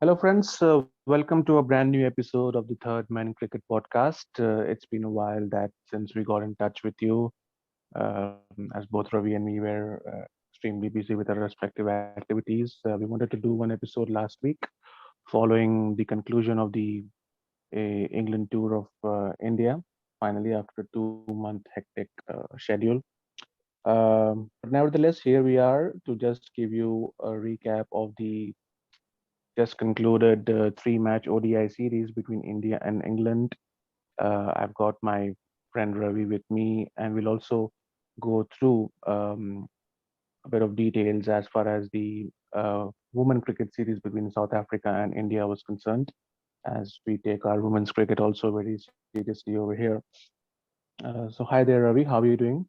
Hello, friends. Welcome to a brand new episode of the Third Man Cricket Podcast. It's been a while that since we got in touch with you, as both Ravi and me were extremely busy with our respective activities. We wanted to do one episode last week following the conclusion of the England tour of India, finally after a 2 month hectic schedule. But nevertheless, here we are to just give you a recap of the just concluded three-match ODI series between India and England. I've got my friend Ravi with me, and we'll also go through a bit of details as far as the women cricket series between South Africa and India was concerned, as we take our women's cricket also very seriously over here. So, hi there, Ravi. How are you doing?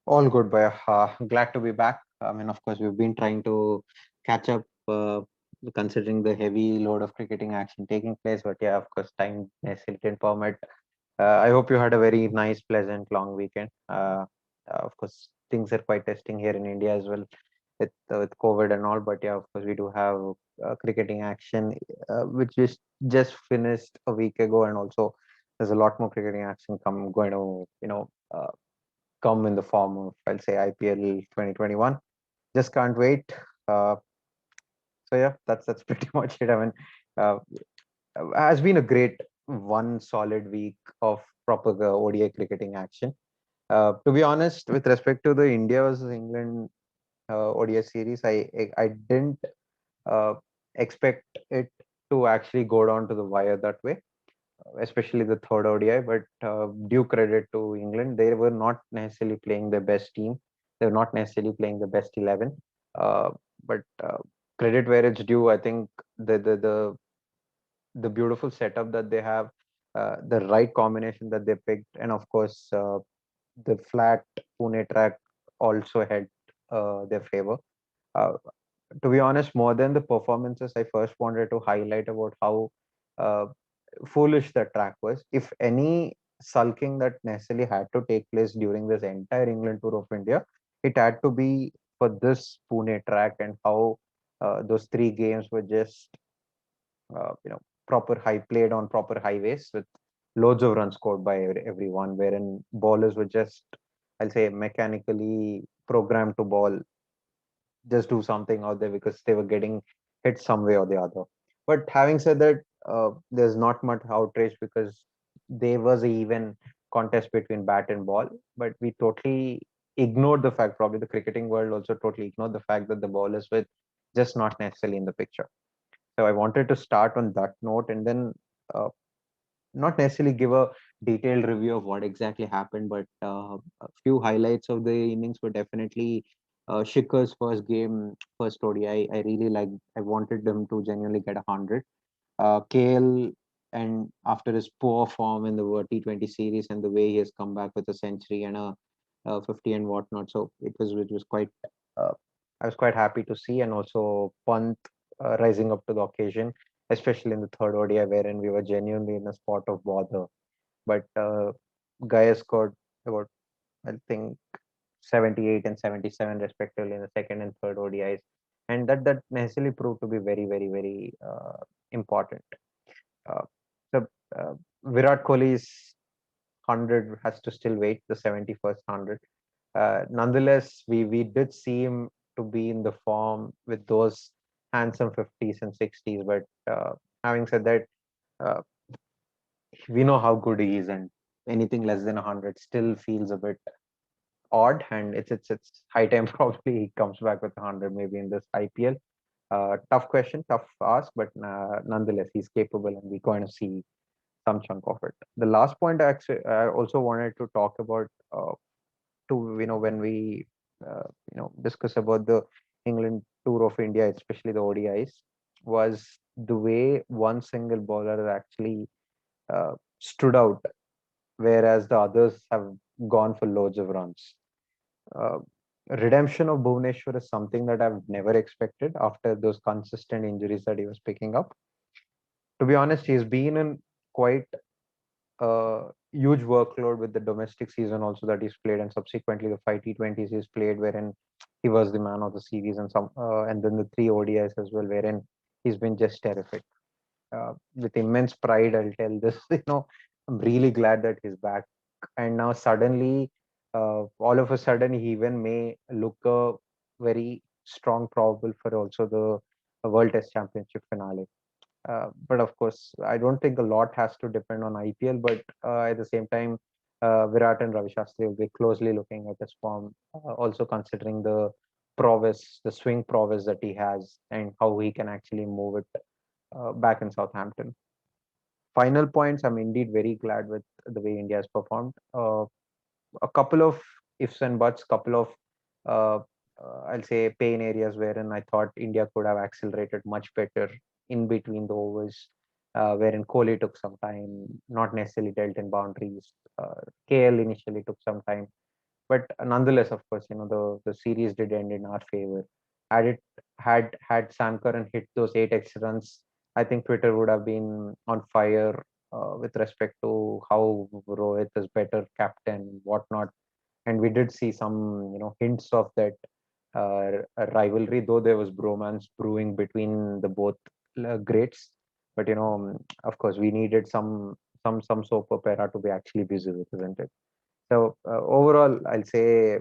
All good, boy. Glad to be back. I mean, of course, we've been trying to catch up, considering the heavy load of cricketing action taking place. But yeah, of course, time necessarily didn't permit. I hope you had a very nice, pleasant, long weekend. Of course, things are quite testing here in India as well with COVID and all. But yeah, of course, we do have cricketing action, which just finished a week ago, and also there's a lot more cricketing action come going to come in the form of, I'll say, IPL 2021. Just can't wait. Uh, so yeah, that's pretty much it. I mean, uh, has been a great one solid week of proper ODI cricketing action. To be honest, with respect to the India versus England ODI series, I didn't uh, expect it to actually go down to the wire that way, especially the third ODI. But due credit to England, they were not necessarily playing their best team. They were not necessarily playing the best 11. Uh, but credit where it's due. I think the beautiful setup that they have, the right combination that they picked, and of course the flat Pune track also had their favor. Uh, to be honest, more than the performances, I first wanted to highlight about how uh, foolish that track was. If any sulking that necessarily had to take place during this entire England tour of India, it had to be for this Pune track, and how those three games were just proper high played on proper highways with loads of runs scored by everyone, wherein bowlers were just, I'll say, mechanically programmed to ball, just do something out there because they were getting hit some way or the other. But having said that, there's not much outrage because there was a even contest between bat and ball. But we totally ignored the fact, probably the cricketing world also totally ignored the fact that the bowlers were just not necessarily in the picture. So I wanted to start on that note, and then uh, not necessarily give a detailed review of what exactly happened, but a few highlights of the innings were definitely Shikhar's first game, first ODI. I really liked. I wanted them to genuinely get 100. KL, and after his poor form in the T20 series and the way he has come back with a century and a 50 and whatnot, so it was quite. Uh, I was quite happy to see, and also Pant rising up to the occasion, especially in the third ODI, wherein we were genuinely in a spot of bother. But Gaia scored about, I think, 78 and 77 respectively in the second and third ODIs, and that necessarily proved to be very, very, very important. Uh, the Virat Kohli's 100 has to still wait, the 71st 100. Nonetheless, we did see him to be in the form with those handsome 50s and 60s. But having said that, uh, we know how good he is, and anything less than 100 still feels a bit odd. And it's high time probably he comes back with 100 maybe in this IPL. Tough question, tough ask, but nonetheless, he's capable, and we're going to see some chunk of it. The last point I also wanted to talk about, to when we discuss about the England tour of India, especially the ODIs, was the way one single bowler actually stood out, whereas the others have gone for loads of runs. Uh, Redemption of Bhuvneshwar is something that I've never expected after those consistent injuries that he was picking up. To be honest, he's been in quite a huge workload with the domestic season also that he's played, and subsequently the five T20s he's played, wherein he was the man of the series, and then the three ODIs as well, wherein he's been just terrific. With immense pride, I'll tell this. I'm really glad that he's back, and now suddenly, all of a sudden, he even may look a very strong probable for also the World Test Championship finale. But of course, I don't think a lot has to depend on IPL. But at the same time, Virat and Ravi Shastri will be closely looking at his form, also considering the prowess, the swing prowess that he has, and how he can actually move it back in Southampton. Final points, I'm indeed very glad with the way India has performed. A couple of ifs and buts, couple of uh, I'll say pain areas wherein I thought India could have accelerated much better in between the overs, wherein Kohli took some time, not necessarily dealt in boundaries. KL initially took some time, but nonetheless, of course, the series did end in our favor. Had Sam Curran hit those 8 extra runs, I think Twitter would have been on fire with respect to how Rohit is better captain, whatnot. And we did see some hints of that rivalry, though there was bromance brewing between the both greats. But of course, we needed some soap opera to be actually busy with, isn't it? So overall, I'll say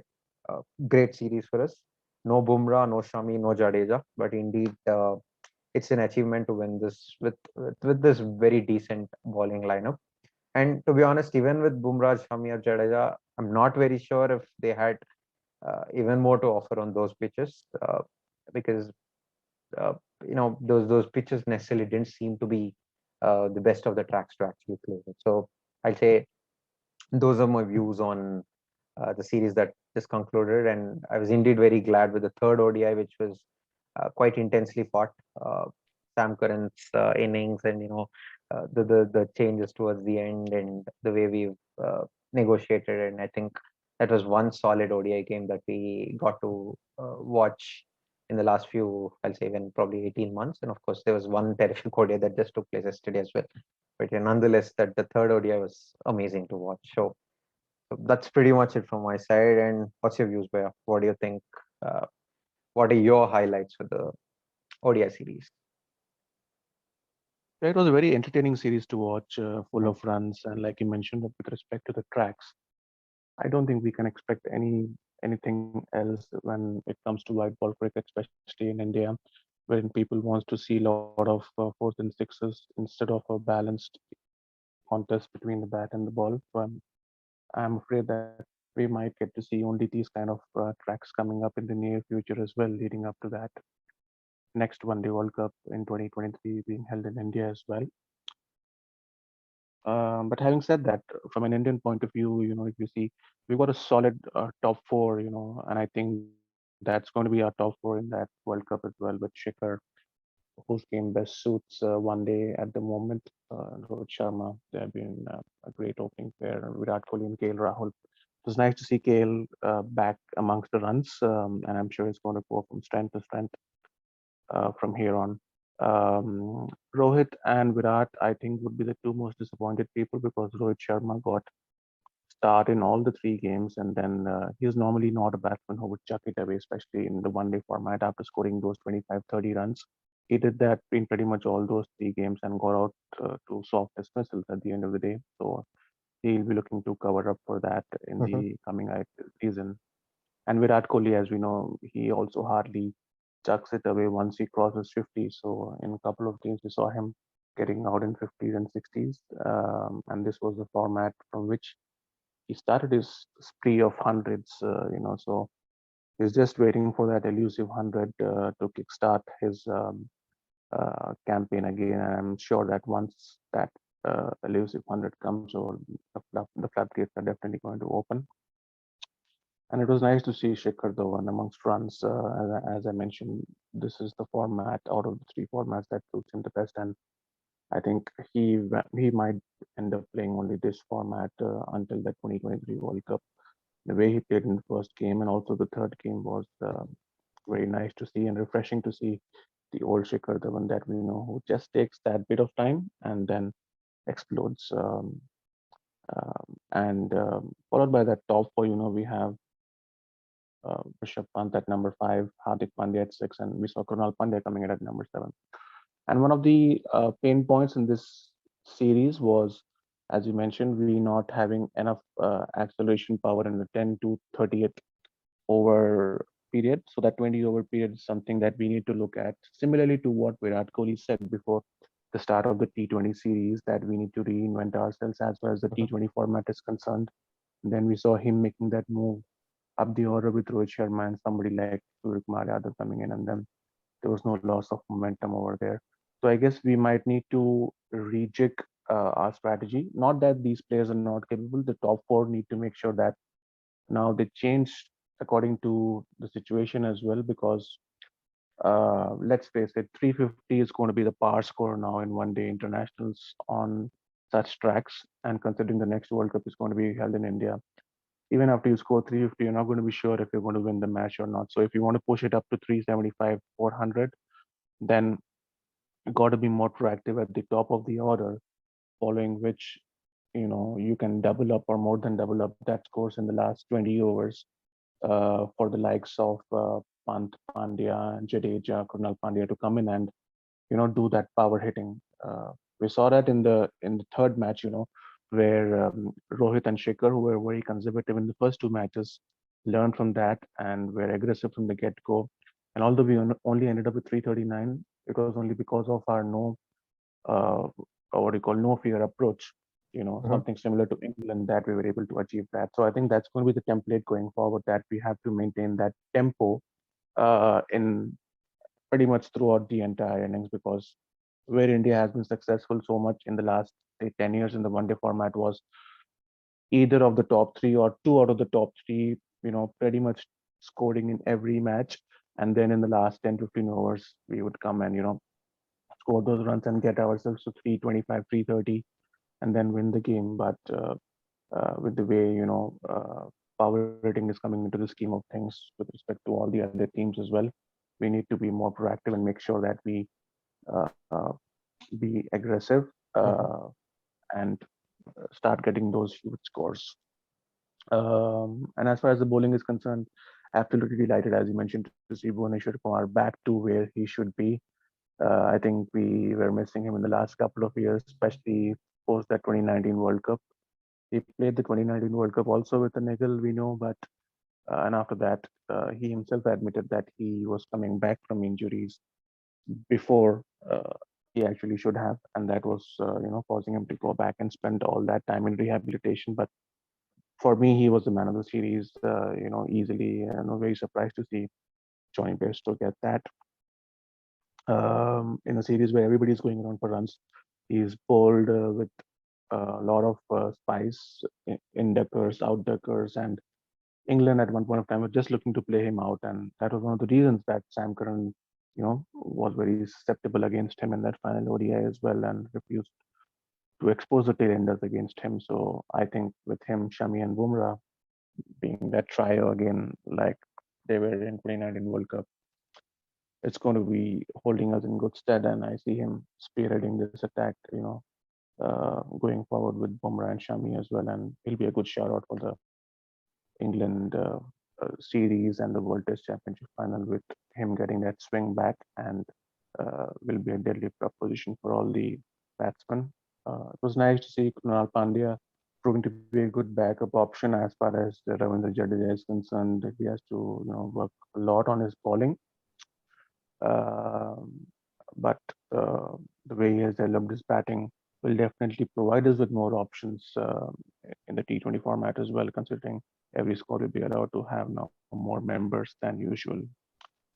great series for us. No Bumrah, no Shami, no Jadeja, but indeed it's an achievement to win this with this very decent bowling lineup. And to be honest, even with Bumrah, Shami, or Jadeja, I'm not very sure if they had even more to offer on those pitches because uh, those pitches necessarily didn't seem to be the best of the tracks to actually play with. So I'll say those are my views on the series that just concluded, and I was indeed very glad with the third ODI, which was quite intensely fought. Sam Curran's innings, and the changes towards the end, and the way we've negotiated, and I think that was one solid ODI game that we got to watch in the last few, I'll say, even probably 18 months. And of course, there was one terrific ODI that just took place yesterday as well. But yeah, nonetheless, that the third ODI was amazing to watch. So that's pretty much it from my side. And what's your views, Baya? What do you think? Uh, what are your highlights for the ODI series? Yeah, it was a very entertaining series to watch, full of runs, and like you mentioned, with respect to the tracks, I don't think we can expect anything else when it comes to white ball cricket, especially in India, wherein people wants to see a lot of fourth and sixes instead of a balanced contest between the bat and the ball. So I'm afraid that we might get to see only these kind of tracks coming up in the near future as well, leading up to that next One Day World Cup in 2023 being held in India as well. But having said that, from an Indian point of view, if you see, we've got a solid top four, and I think that's going to be our top four in that World Cup as well. With Shikhar, whose game best suits one day at the moment, Rohit Sharma, they have been a great opening pair, Virat Kohli and KL Rahul. It was nice to see KL back amongst the runs, and I'm sure it's going to go from strength to strength from here on. Rohit and Virat, I think, would be the two most disappointed people because Rohit Sharma got start in all the three games, and then he's normally not a batsman who would chuck it away, especially in the one-day format after scoring those 25, 30 runs. He did that in pretty much all those three games and got out to soft dismissals at the end of the day. So he'll be looking to cover up for that in Hmm. the coming season. And Virat Kohli, as we know, he also hardly chucks it away once he crosses 50. So in a couple of games, we saw him getting out in 50s and 60s. And this was the format from which he started his spree of hundreds. So he's just waiting for that elusive 100 to kickstart his campaign again. And I'm sure that once that elusive 100 comes over, the floodgates are definitely going to open. And it was nice to see Shikhar Dhawan amongst runs. As I mentioned, this is the format out of the three formats that suits him the best, and I think he might end up playing only this format until the 2023 World Cup. The way he played in the first game and also the third game was very nice to see and refreshing to see the old Shikhar, the one that we know, who just takes that bit of time and then explodes. And followed by that top four, we have Rishabh Pant at number 5, Hardik Pandya at 6, and we saw Krunal Pandya coming in at number 7. And one of the pain points in this series was, as you mentioned, we not having enough acceleration power in the 10 to 30th over period. So that 20 over period is something that we need to look at. Similarly to what Virat Kohli said before the start of the T20 series, that we need to reinvent ourselves as far as the Mhm. T20 format is concerned. And then we saw him making that move up the order with Rohit Sharma and somebody like Surya Kumar Yadav coming in, and then there was no loss of momentum over there. So I guess we might need to rejig our strategy. Not that these players are not capable. The top four need to make sure that now they change according to the situation as well, because let's face it, 350 is going to be the par score now in one day internationals on such tracks. And considering the next World Cup is going to be held in India, even after you score 350, you're not going to be sure if you're going to win the match or not. So if you want to push it up to 375, 400, then you got to be more proactive at the top of the order, following which you can double up or more than double up that scores in the last 20 overs for the likes of Pant, Pandya, Jadeja, Krunal Pandya to come in and do that power hitting. We saw that in the third match, where Rohit and Shikhar, who were very conservative in the first two matches, learned from that and were aggressive from the get go. And although we only ended up with 339, it was only because of our no uh, what do you call no fear approach. Mhm. Something similar to England, that we were able to achieve that. So I think that's going to be the template going forward, that we have to maintain that tempo in pretty much throughout the entire innings, because where India has been successful so much in the last, say, 10 years in the one day format was either of the top three or two out of the top three, pretty much scoring in every match. And then in the last 10, 15 overs, we would come and, score those runs and get ourselves to 325, 330, and then win the game. But with the way, power rating is coming into the scheme of things with respect to all the other teams as well, we need to be more proactive and make sure that we uh, be aggressive Mhm. and start getting those huge scores. And as far as the bowling is concerned, absolutely delighted, as you mentioned, to see Bhuvneshwar Kumar back to where he should be. I think we were missing him in the last couple of years, especially post that 2019 World Cup. He played the 2019 World Cup also with the niggle, we know, but and after that, he himself admitted that he was coming back from injuries before he actually should have, and that was causing him to go back and spend all that time in rehabilitation. But for me, he was the man of the series, easily, and I'm very surprised to see Johnny Bairstow get that in a series where everybody is going around for runs. He's bowled with a lot of spice, in duckers, out duckers, and England at one point of time were just looking to play him out, and that was one of the reasons that Sam Curran, was very susceptible against him in that final ODI as well, and refused to expose the tail enders against him. So I think with him, Shami and Bumrah being that trio again, like they were in 2019 World Cup, it's going to be holding us in good stead. And I see him spearheading this attack, going forward with Bumrah and Shami as well, and he'll be a good shout out for the England series and the World Test Championship final, with him getting that swing back, and will be a deadly proposition for all the batsmen. It was nice to see Kunal Pandya proving to be a good backup option as far as Ravindra Jadeja is concerned. He has to work a lot on his bowling, um, but uh, the way he has developed his batting will definitely provide us with more options in the T20 format as well, considering every squad will be allowed to have now more members than usual.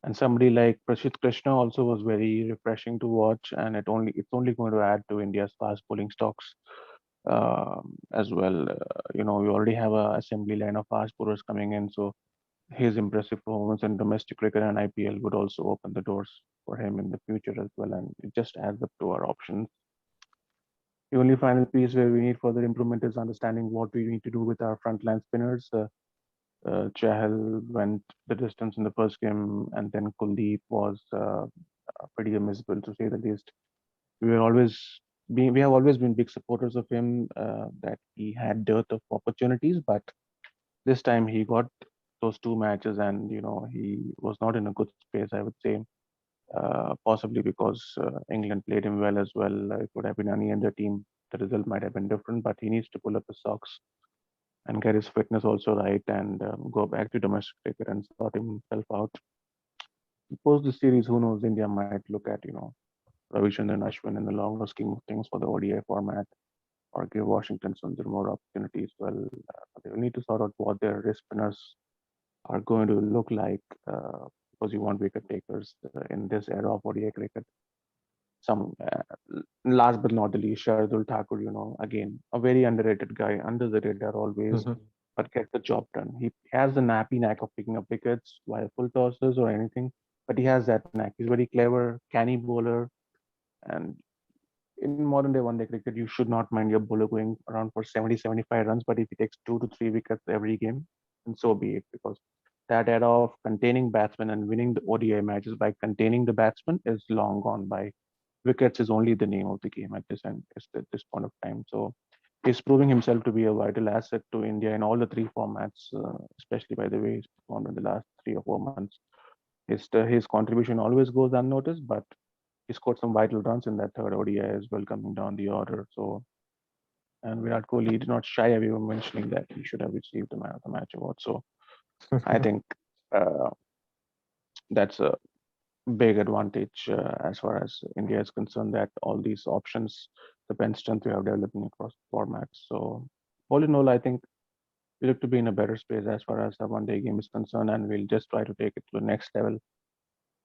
And somebody like Prashit Krishna also was very refreshing to watch, and it's only going to add to India's fast bowling stocks as well. We already have a assembly line of fast bowlers coming in, so his impressive performance in domestic cricket and IPL would also open the doors for him in the future as well, and it just adds up to our options. The only final piece where we need further improvement is understanding what we need to do with our frontline spinners. Chahal went the distance in the first game, and then Kuldeep was pretty amazable to say the least. We have always been big supporters of him. That he had dearth of opportunities, but this time he got those two matches, and he was not in a good space, I would say. possibly because England played him well as well. It would have been any other team, the result might have been different, but he needs to pull up his socks and get his fitness also right and go back to domestic cricket and sort himself out. Post the series, who knows, India might look at, Ravichandran Ashwin in the longer scheme of things for the ODI format or give Washington Sundar more opportunities. Well, they will need to sort out what their wrist spinners are going to look like because you want wicket takers in this era of ODI cricket. Some last but not the least, Shardul Thakur, again, a very underrated guy, under the radar always, Hmm. but gets the job done. He has the nappy knack of picking up wickets via full tosses or anything, but he has that knack. He's very clever, canny bowler, and in modern day one day cricket, you should not mind your bowler going around for 70, 75 runs, but if he takes 2 to 3 wickets every game, then so be it, because that era of containing batsmen and winning the ODI matches by containing the batsman is long gone by. Wickets is only the name of the game at this end, at this point of time. So he's proving himself to be a vital asset to India in all the three formats, especially by the way he's performed in the last 3 or 4 months. His contribution always goes unnoticed, but he scored some vital runs in that third ODI as well, coming down the order. So, and Virat Kohli did not shy away from mentioning that he should have received the Man of the Match award. So, I think uh, that's a big advantage as far as India is concerned. That all these options, the bench strength we have developing across formats. So, all in all, I think we look to be in a better space as far as the one-day game is concerned, and we'll just try to take it to the next level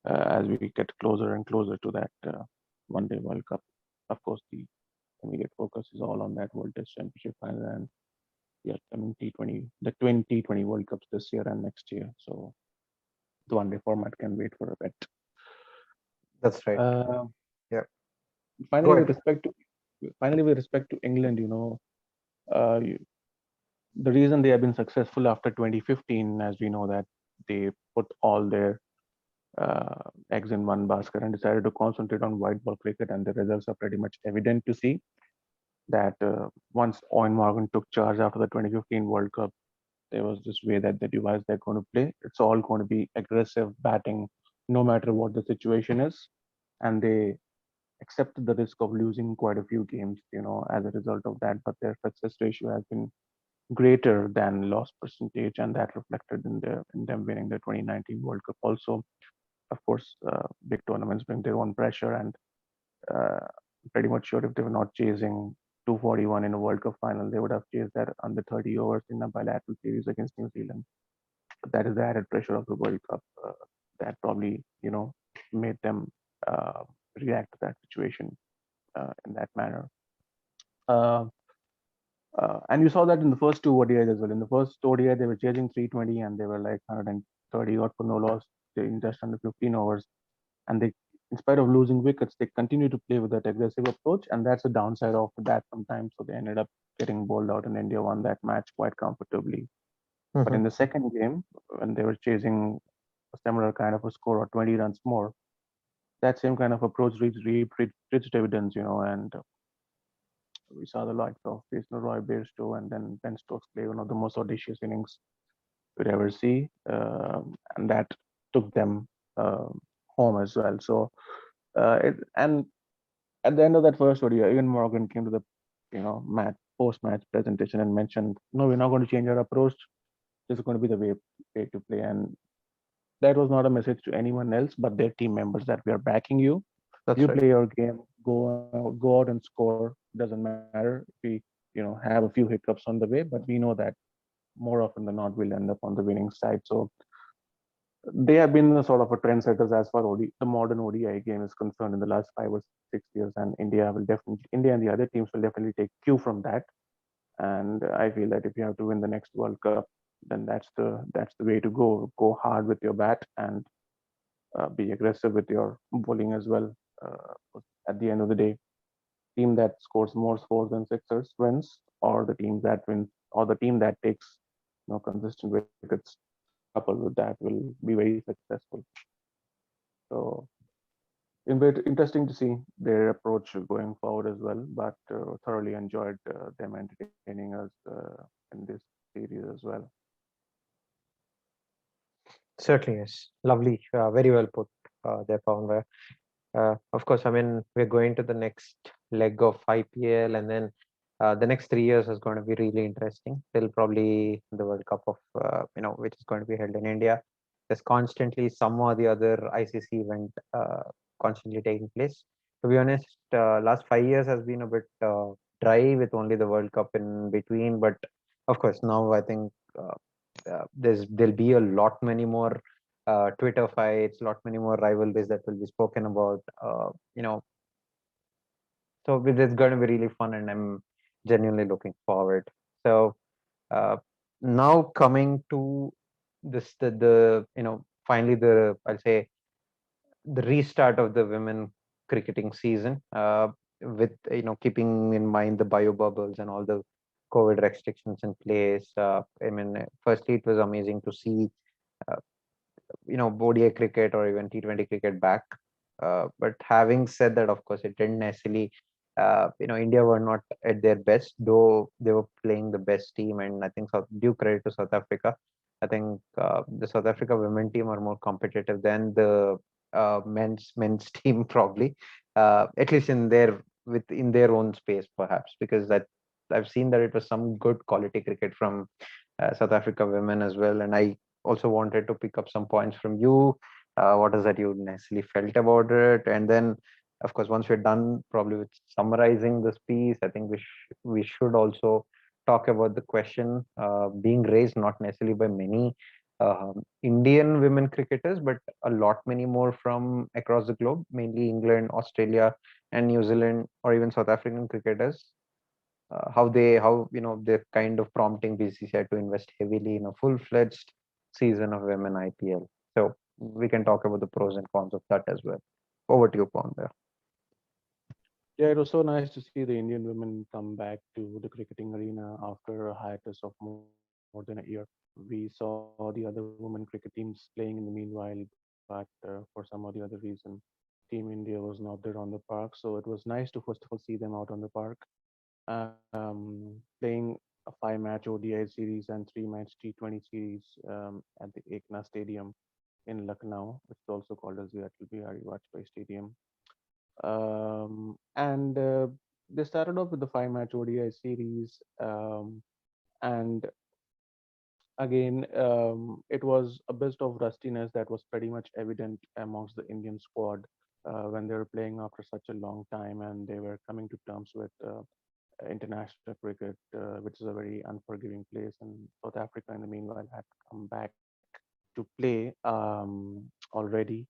as we get closer and closer to that one-day World Cup. Of course, the immediate focus is all on that World Test Championship final and the upcoming T20, the 2020 World Cups this year and next year. So the one-day format can wait for a bit. That's right. Uh, Yeah. Go finally, with ahead. respect to England, the reason they have been successful after 2015, as we know that they put all their eggs in one basket and decided to concentrate on white ball cricket, and the results are pretty much evident to see that once Owen Morgan took charge after the 2015 World Cup, there was this way that the device they're going to play. It's all going to be aggressive batting, no matter what the situation is, and they accepted the risk of losing quite a few games, as a result of that. But their success ratio has been greater than loss percentage, and that reflected in them winning the 2019 World Cup. Also, of course, big tournaments bring their own pressure, and uh, pretty much sure if they were not chasing 241 in a World Cup final, they would have chased that under 30 overs in a bilateral series against New Zealand. But that is the added pressure of the World Cup that probably made them uh, react to that situation in that manner. Uh, and you saw that in the first two ODIs as well. In the first ODI, they were chasing 320 and they were like 130 odd for no loss in just under 15 overs. And they, in spite of losing wickets, they continue to play with that aggressive approach. And that's the downside of that sometimes. So they ended up getting bowled out, and India won that match quite comfortably. But Hmm. in the second game, when they were chasing a similar kind of a score or 20 runs more, that same kind of approach reached evidence, and we saw the likes of Jason Roy Bairstow and then Ben Stokes play one of the most audacious innings we'd ever see, and that took them uh, home as well. So, and at the end of that first ODI, even Morgan came to the match post-match presentation and mentioned, "No, we're not going to change our approach. This is going to be the way to play." And that was not a message to anyone else but their team members that we are backing you. That's You right. play your game, go out and score. Doesn't matter if we have a few hiccups on the way, but we know that more often than not we'll end up on the winning side. So they have been a sort of a trendsetters as far the modern ODI game is concerned in the last 5 or 6 years, and India and the other teams will definitely take cue from that. And I feel that if you have to win the next World Cup, then that's the way to go. Go hard with your bat and be aggressive with your bowling as well. At the end of the day, team that scores more scores than sixers wins, or the team that wins, or the team that takes consistent wickets coupled with that will be very successful. So interesting to see their approach going forward as well. But thoroughly enjoyed them entertaining us in this series as well. Certainly, yes. Lovely. Very well put. there, Pawan. Of course, I mean, we're going to the next leg of IPL, and then the next 3 years is going to be really interesting. Till probably the World Cup of, which is going to be held in India. There's constantly some or the other ICC event constantly taking place. To be honest, last 5 years has been a bit dry with only the World Cup in between. But of course, now I think there'll be a lot many more Twitter fights, lot many more rivalries that will be spoken about. So it's going to be really fun, and I'm genuinely looking forward. So uh, now coming to this, the finally the I'll say the restart of the women cricketing season, with keeping in mind the bio bubbles and all the COVID restrictions in place. I mean, firstly, it was amazing to see uh, ODI cricket or even T20 cricket back. But having said that, of course, it didn't necessarily. India were not at their best, though they were playing the best team, and I think due credit to South Africa. I think the South Africa women team are more competitive than the men's team, probably, at least in their own space, perhaps, because that I've seen that it was some good quality cricket from South Africa women as well, and I also wanted to pick up some points from you. What is that you necessarily felt about it? And then, of course, once we're done, probably with summarizing this piece, I think we should also talk about the question being raised not necessarily by many Indian women cricketers, but a lot many more from across the globe, mainly England, Australia, and New Zealand, or even South African cricketers, how they're kind of prompting BCCI to invest heavily in a full-fledged season of Women IPL. So we can talk about the pros and cons of that as well. Over to you, Pawan. There. Yeah, it was so nice to see the Indian women come back to the cricketing arena after a hiatus of more than a year. We saw the other women cricket teams playing in the meanwhile, but for some or the other reason, Team India was not there on the park. So it was nice to first of all see them out on the park, playing a five-match ODI series and three-match T20 series at the Ekna Stadium in Lucknow, which is also called as the Atal Bihari Vajpayee Stadium. And they started off with the five-match ODI series, and again, it was a bit of rustiness that was pretty much evident amongst the Indian squad when they were playing after such a long time, and they were coming to terms with international cricket, which is a very unforgiving place. And South Africa, in the meanwhile, had come back to play already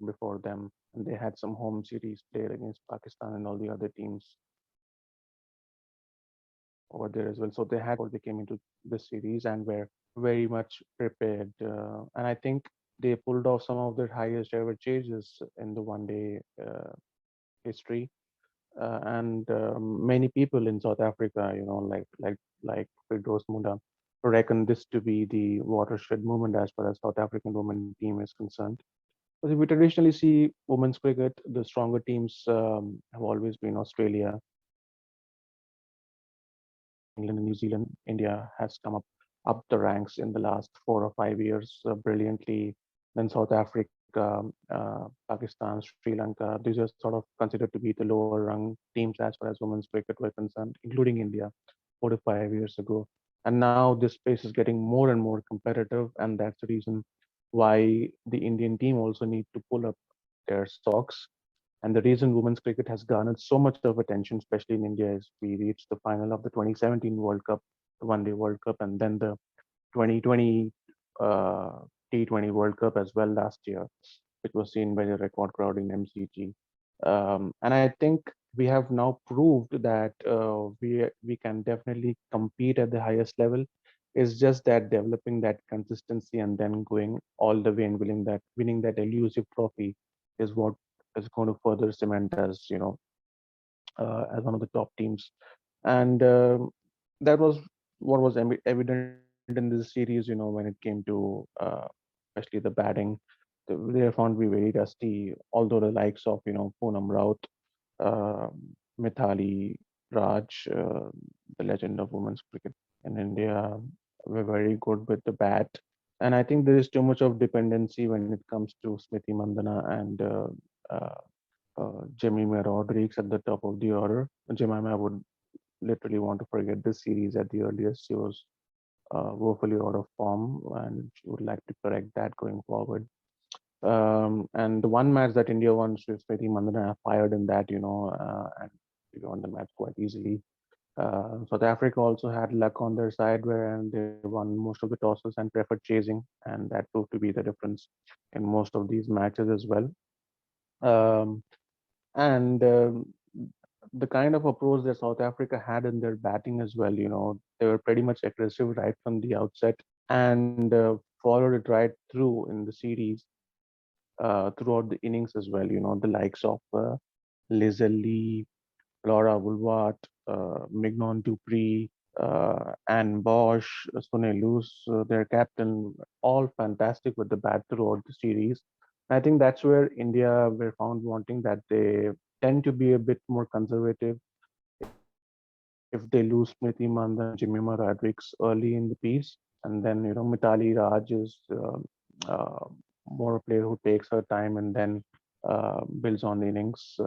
before them, and they had some home series played against Pakistan and all the other teams over there as well. So they had before they came into this series and were very much prepared. And I think they pulled off some of their highest ever chases in the one-day history. And many people in South Africa, like Firdous Muda, reckon this to be the watershed moment as far as South African women team is concerned. Because if we traditionally see women's cricket, the stronger teams have always been Australia, England, and New Zealand. India has come up the ranks in the last 4 or 5 years brilliantly. Then South Africa, Pakistan, Sri Lanka. These are sort of considered to be the lower rung teams as far as women's cricket were concerned, including India 4 to 5 years ago. And now this space is getting more and more competitive, and that's the reason why the Indian team also need to pull up their socks. And the reason women's cricket has garnered so much of attention, especially in India, is we reached the final of the 2017 World Cup, the One Day World Cup, and then the 2020 uh, T20 World Cup as well last year, which was seen by the record crowd in MCG. And I think we have now proved that we can definitely compete at the highest level. It's just that developing that consistency and then going all the way and winning that elusive trophy is what is going to further cement us, as one of the top teams. And that was what was evident in this series, when it came to especially the batting. They are found to be very dusty, although the likes of, Poonam Raut, uh, Mithali Raj, the legend of women's cricket in India, were very good with the bat. And I think there is too much of dependency when it comes to Smriti Mandana and uh, Jemima Rodriguez at the top of the order. Jemima would literally want to forget this series at the earliest. She was woefully out of form, and she would like to correct that going forward. And the one match that India won, Smriti Mandana fired in that, and we won the match quite easily. South Africa also had luck on their side, where and they won most of the tosses and preferred chasing, and that proved to be the difference in most of these matches as well. Um, and the kind of approach that South Africa had in their batting as well, they were pretty much aggressive right from the outset and followed it right through in the series throughout the innings as well. The likes of Lizelle, Laura Woolwart, Mignon Dupree, and Bosch, Sunil Luz, their captain, all fantastic with the bat throughout the series. I think that's where India were found wanting, that they tend to be a bit more conservative if they lose Smriti Mandana and Jemima Rodriguez early in the piece. And then, Mitali Raj is uh, more a player who takes her time and then builds on the innings.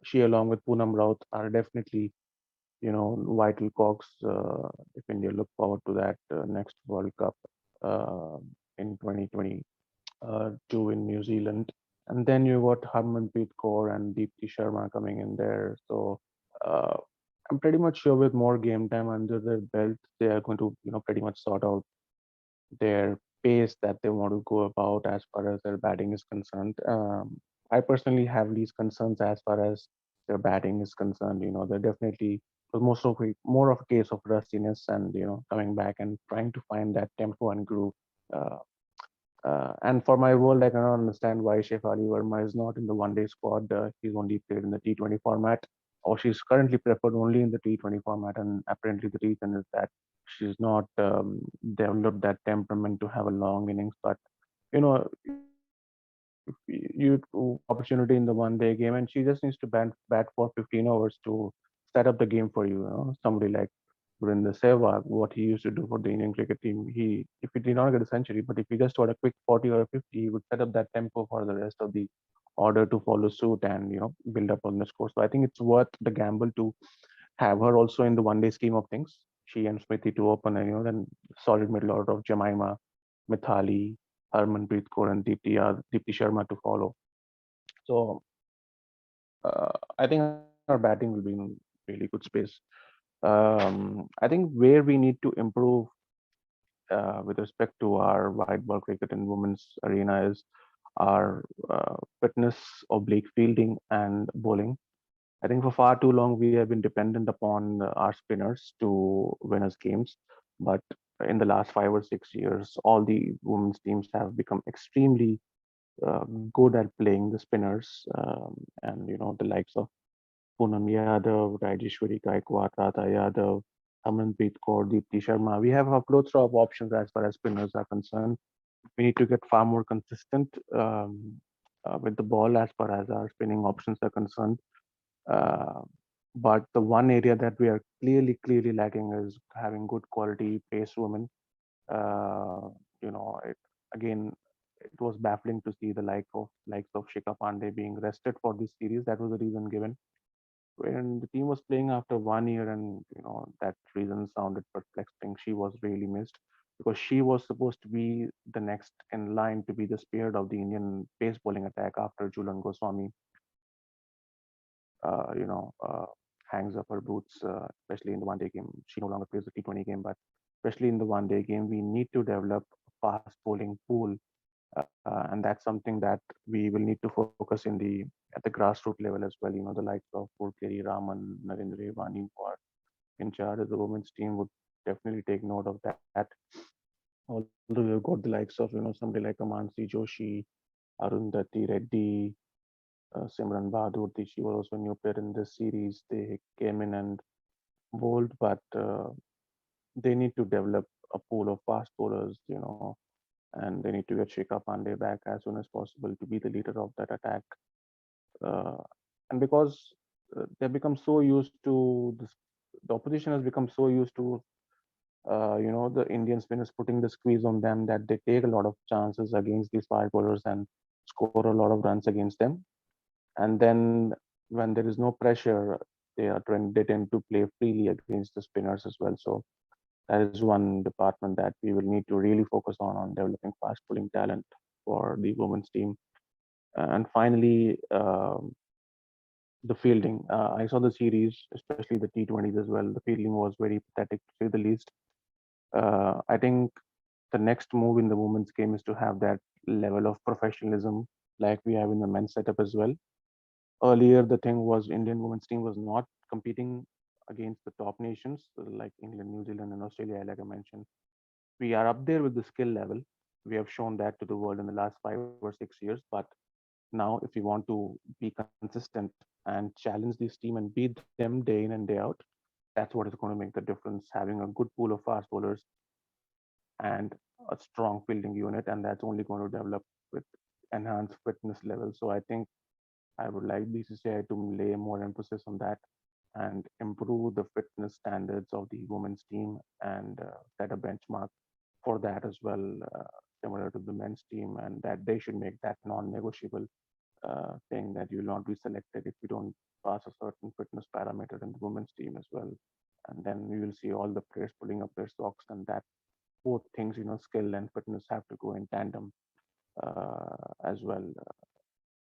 She, along with Poonam Raut, are definitely vital cogs if India look forward to that next World Cup uh, in 2022 in New Zealand. And then you got Harmanpreet Kaur and Deepti Sharma coming in there. So uh, I'm pretty much sure with more game time under their belt, they are going to pretty much sort out their pace that they want to go about as far as their batting is concerned. I personally have these concerns as far as their batting is concerned. They're definitely more of a case of rustiness and coming back and trying to find that tempo and groove. Uh, and for my world, I cannot understand why Shefali Verma is not in the one day squad. He's only played in the T20 format, or she's currently preferred only in the T20 format. And apparently, the reason is that she's not developed that temperament to have a long innings. But if you get the opportunity in the one day game, and she just needs to bat for 15 overs to set up the game for you. Somebody like Virender Sehwag, what he used to do for the Indian cricket team. If he did not get a century, but if he just got a quick 40 or a 50, he would set up that tempo for the rest of the order to follow suit and build up on the score. So I think it's worth the gamble to have her also in the one day scheme of things. She and Smriti to open, and then solid middle order of Jemima, Mithali, Harmanpreet Kaur, and Deepti Sharma to follow. So I think our batting will be in really good space. I think where we need to improve with respect to our white ball cricket and women's arena is our fitness, oblique fielding, and bowling. I think for far too long we have been dependent upon our spinners to win us games, but in the last 5 or 6 years, all the women's teams have become extremely good at playing the spinners, and the likes of Poonam Yadav, Rajeshwari Gaikwad, Radha Yadav, Amanpreet Kaur, Deepti Sharma. We have a plethora of options as far as spinners are concerned. We need to get far more consistent with the ball as far as our spinning options are concerned. Uh, but the one area that we are clearly lacking is having good quality pace women. Uh, it again, it was baffling to see the likes of Shikha Pandey being rested for this series. That was the reason given when the team was playing after 1 year, and that reason sounded perplexing. She was really missed because she was supposed to be the next in line to be the spearhead of the Indian pace bowling attack after Julan Goswami hangs up her boots, especially in the one day game. She no longer plays the T20 game, but especially in the one day game, we need to develop a fast bowling pool, and that's something that we will need to focus at the grassroots level as well. The likes of Purkeri Raman, Narendra Vani, who are in charge of the women's team, would definitely take note of that. Although we've got the likes of somebody like Amansi Joshi, Arundhati Reddy, Simran Bahadur. She was also a new player in this series. They came in and bowled, but they need to develop a pool of fast bowlers, and they need to get Shikha Pandey back as soon as possible to be the leader of that attack. Uh, and because they've become so used to this, the opposition has become so used to The Indian spinners putting the squeeze on them, that they take a lot of chances against these fast bowlers and score a lot of runs against them. And then when there is no pressure, they tend to play freely against the spinners as well. So that is one department that we will need to really focus on developing fast bowling talent for the women's team. And finally, the fielding. I saw the series, especially the T20s as well. The fielding was very pathetic, to say the least. I think the next move in the women's game is to have that level of professionalism like we have in the men's setup as well. Earlier, the thing was Indian women's team was not competing against the top nations like England, New Zealand, and Australia, like I mentioned. We are up there with the skill level. We have shown that to the world in the last 5 or 6 years. But now, if we want to be consistent and challenge this team and beat them day in and day out, that's what is going to make the difference. Having a good pool of fast bowlers and a strong fielding unit, and that's only going to develop with enhanced fitness levels. So I think I would like BCCI to lay more emphasis on that and improve the fitness standards of the women's team and set a benchmark for that as well, similar to the men's team, and that they should make that non-negotiable thing that you will not be selected if you don't pass a certain fitness parameter in the women's team as well. And then we will see all the players pulling up their socks, and that both things, skill and fitness have to go in tandem as well,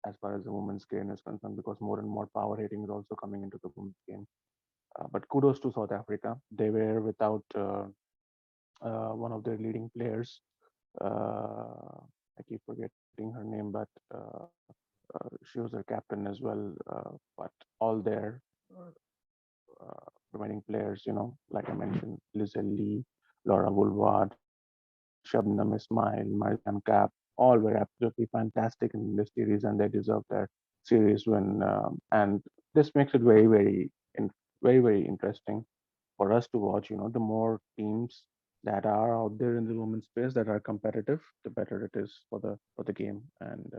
as far as the women's game is concerned, because more and more power hitting is also coming into the women's game. But kudos to South Africa. They were without one of their leading players. I keep forgetting her name, but she was their captain as well. But all their remaining players, like I mentioned, Lizelle, Laura Woolward, Shabnam Ismail, Marizan Kapp, all were absolutely fantastic in this series, and they deserve their series win. And this makes it very, very, very interesting for us to watch. The more teams that are out there in the women's space that are competitive, the better it is for the game. And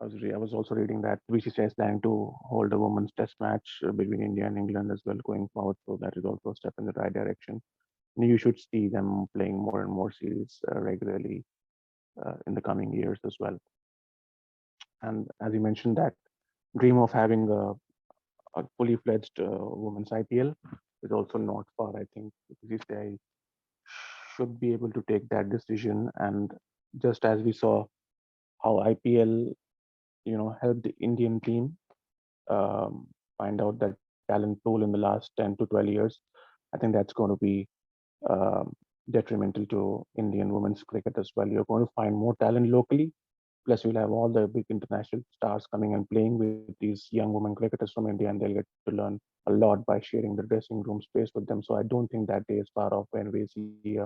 I was also reading that BCCI is planning to hold a women's test match between India and England as well going forward. So that is also a step in the right direction. And you should see them playing more and more series regularly in the coming years as well. And as you mentioned, that dream of having a fully fledged women's IPL is also not far. I think BCCI should be able to take that decision. And just as we saw how IPL, helped the Indian team find out that talent pool in the last 10 to 12 years, I think that's going to be um, detrimental to Indian women's cricket as well. You're going to find more talent locally. Plus, you'll have all the big international stars coming and playing with these young women cricketers from India, and they'll get to learn a lot by sharing the dressing room space with them. So I don't think that day is far off when we see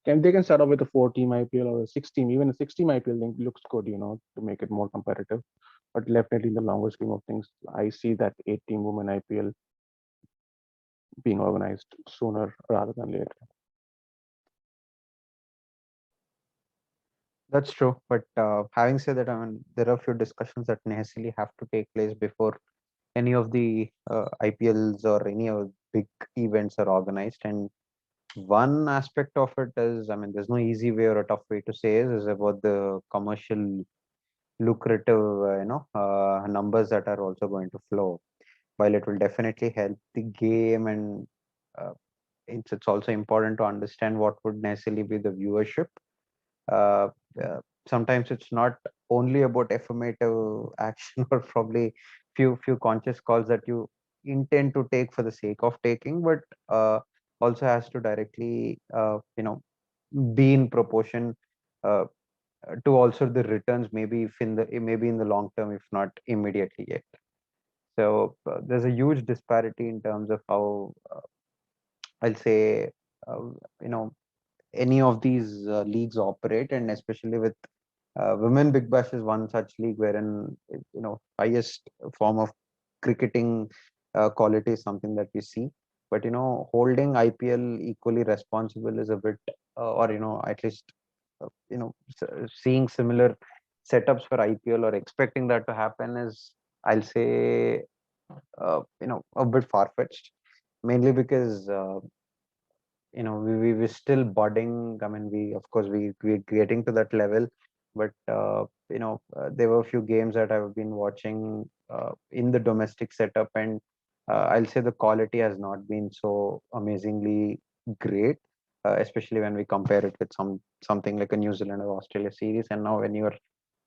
they can start off with a four-team IPL or a six-team, even a six-team IPL looks good, to make it more competitive. But definitely in the longer scheme of things, I see that eight-team women IPL being organized sooner rather than later. That's true. But having said that, I mean, there are a few discussions that necessarily have to take place before any of the IPLs or any of big events are organized. And one aspect of it is, I mean, there's no easy way or a tough way to say is about the commercial lucrative, numbers that are also going to flow. While it will definitely help the game, and uh, it's also important to understand what would necessarily be the viewership. uh, Sometimes it's not only about affirmative action or probably few conscious calls that you intend to take for the sake of taking, but also has to directly be in proportion uh, to also the returns, maybe if in the maybe in the long term, if not immediately yet. So there's a huge disparity in terms of how I'll say uh, you know any of these leagues operate, and especially with women big bash is one such league wherein highest form of cricketing quality is something that we see. But holding IPL equally responsible is a bit or at least seeing similar setups for IPL or expecting that to happen is, I'll say, a bit far fetched, mainly because we're still budding. I mean, we of course we're getting to that level, but there were a few games that I've been watching in the domestic setup, and I'll say the quality has not been so amazingly great, especially when we compare it with something like a New Zealand or Australia series. And now when you're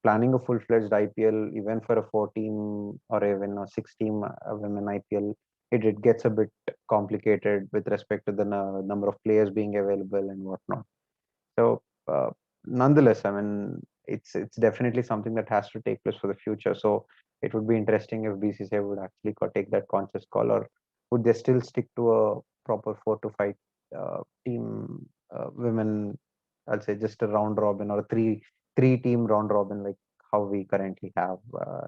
planning a full-fledged IPL, even for a 4-team or even a 6-team women IPL, it gets a bit complicated with respect to the number of players being available and whatnot. So, nonetheless, I mean, it's definitely something that has to take place for the future. So, it would be interesting if BCCI would actually take that conscious call, or would they still stick to a proper 4 to 5 team women? I'll say just a round robin or a three team round robin like how we currently have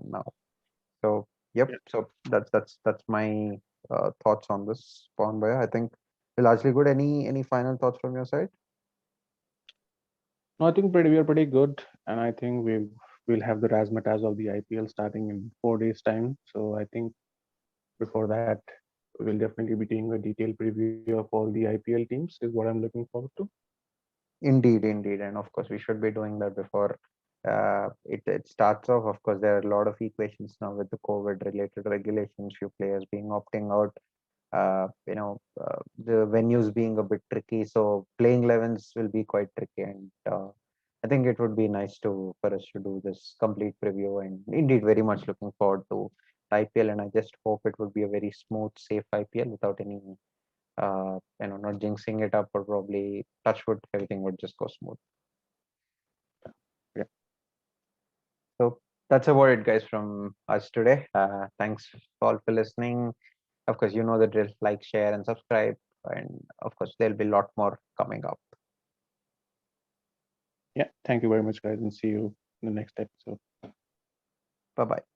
now. So, yep. So that's my thoughts on this, Pawan Bhaiya. I think we're largely good. Any final thoughts from your side? No, I think we are pretty good, and I think we'll have the razzmatazz of the IPL starting in 4 days' time. So I think before that, we'll definitely be doing a detailed preview of all the IPL teams. Is what I'm looking forward to. Indeed, indeed, and of course we should be doing that before it starts off. Of course, there are a lot of equations now with the COVID-related regulations. Few players being opting out. The venues being a bit tricky, so playing 11s will be quite tricky, and I think it would be nice to for us to do this complete preview. And indeed, very much looking forward to IPL, and I just hope it would be a very smooth, safe IPL without any not jinxing it up, or probably touch wood, everything would just go smooth. Yeah. So that's about it, guys, from us today. Thanks all for listening. Of course, you know the drill: like, share, and subscribe. And of course, there'll be a lot more coming up. Yeah. Thank you very much, guys, and see you in the next episode. Bye bye.